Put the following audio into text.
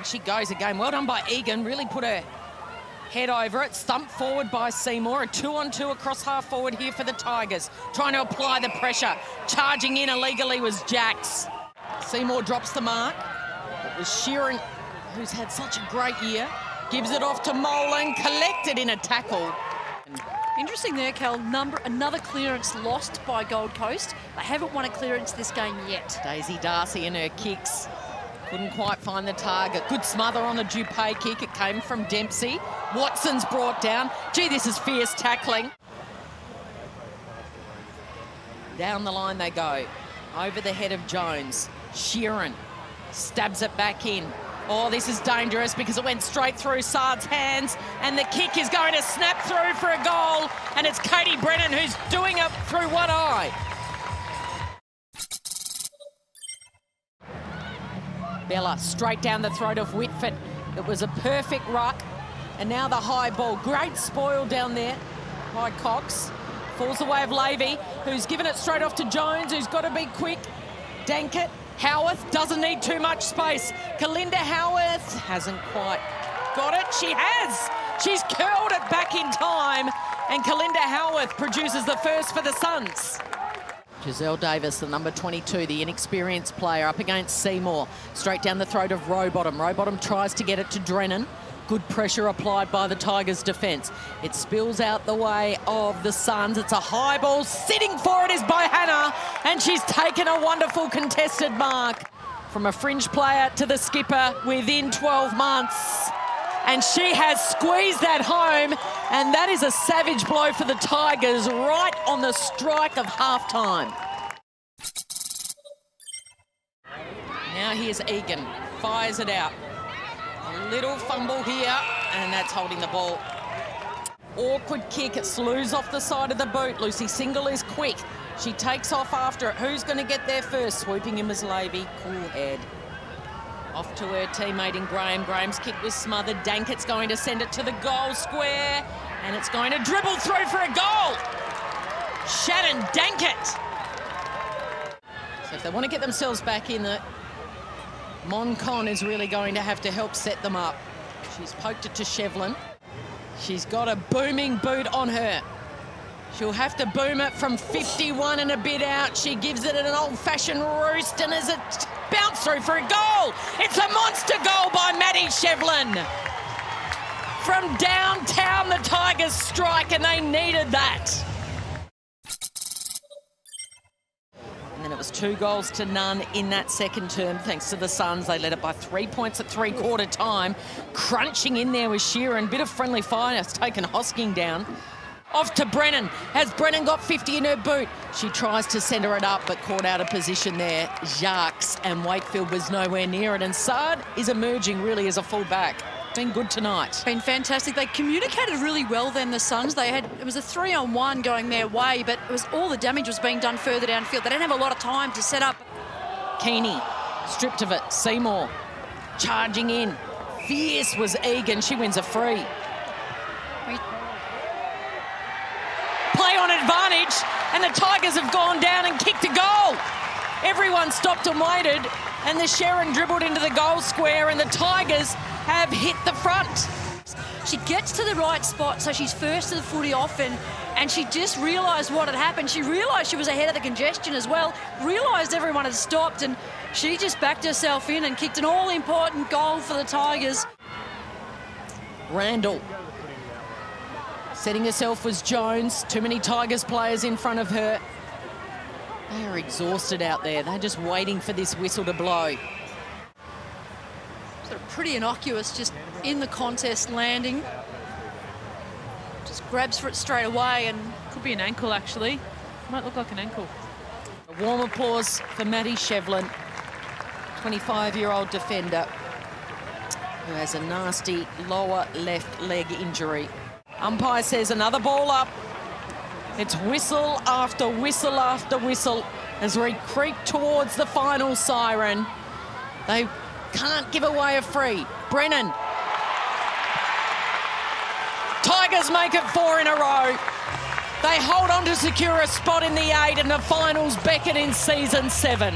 And she goes again. Well done by Egan. Really put her head over it. Thumped forward by Seymour. A 2-on-2 across half forward here for the Tigers. Trying to apply the pressure. Charging in illegally was Jax. Seymour drops the mark. It was Sheeran, who's had such a great year. Gives it off to Molan. Collected in a tackle. Interesting there, Cal. Another clearance lost by Gold Coast. They haven't won a clearance this game yet. Daisy Darcy and her kicks. Couldn't quite find the target. Good smother on the Dupay kick. It came from Dempsey. Watson's brought down. Gee, this is fierce tackling. Down the line they go. Over the head of Jones. Sheeran stabs it back in. Oh, this is dangerous because it went straight through Sard's hands, and the kick is going to snap through for a goal, and it's Katie Brennan who's doing it through one eye. Bella straight down the throat of Whitford. It was a perfect ruck, and now the high ball. Great spoil down there by Cox. Falls away of Levy, who's given it straight off to Jones, who's got to be quick. Dankett. Howarth doesn't need too much space. Kalinda Howarth hasn't quite got it. She has. She's curled it back in time, and Kalinda Howarth produces the first for the Suns. Giselle Davis, the number 22, the inexperienced player, up against Seymour. Straight down the throat of Rowbottom. Rowbottom tries to get it to Drennan. Good pressure applied by the Tigers' defence. It spills out the way of the Suns. It's a high ball. Sitting for it is by Hannah, and she's taken a wonderful contested mark. From a fringe player to the skipper within 12 months. And she has squeezed that home, and that is a savage blow for the Tigers right on the strike of halftime. Now here's Egan. Fires it out. A little fumble here, and that's holding the ball. Awkward kick. It slews off the side of the boot. Lucy Single is quick. She takes off after it. Who's going to get there first? Swooping in was Levy. Cool head. Off to her teammate in Graham. Graham's kick was smothered. Dankett's going to send it to the goal square, and it's going to dribble through for a goal. Shannon Dankett. So if they want to get themselves back in it, Moncon is really going to have to help set them up. She's poked it to Shevlin. She's got a booming boot on her. She'll have to boom it from 51 and a bit out. She gives it an old-fashioned roost, and as it bounced through for a goal, it's a monster goal by Maddie Shevlin. From downtown, the Tigers strike, and they needed that. And then it was 2-0 in that second term, thanks to the Suns. They led it by 3 points at three-quarter time. Crunching in there with Sheeran. Bit of friendly fire, has taken Hosking down. Off to Brennan. Has Brennan got 50 in her boot? She tries to centre it up, but caught out of position there. Jacques, and Wakefield was nowhere near it. And Sard is emerging really as a full-back. Been good tonight. Been fantastic. They communicated really well then, the Suns. It was a 3-on-1 going their way, but it was all the damage was being done further downfield. They didn't have a lot of time to set up. Keeney, stripped of it. Seymour, charging in. Fierce was Egan. She wins a free. Play on advantage, and the Tigers have gone down and kicked a goal. Everyone stopped and waited, and the Sheeran dribbled into the goal square, and the Tigers have hit the front. She gets to the right spot, so she's first to the footy off, and she just realised what had happened. She realised she was ahead of the congestion as well, realised everyone had stopped, and she just backed herself in and kicked an all-important goal for the Tigers. Randall. Setting herself was Jones. Too many Tigers players in front of her. They are exhausted out there. They're just waiting for this whistle to blow. Sort of pretty innocuous, just in the contest landing. Just grabs for it straight away, and could be an ankle actually. Might look like an ankle. A warm applause for Maddie Shevlin, 25-year-old defender who has a nasty lower left leg injury. Umpire says another ball up. It's whistle after whistle after whistle as we creep towards the final siren. They can't give away a free. Brennan. Tigers make it 4 in a row. They hold on to secure a spot in the 8, and the finals beckon in season 7.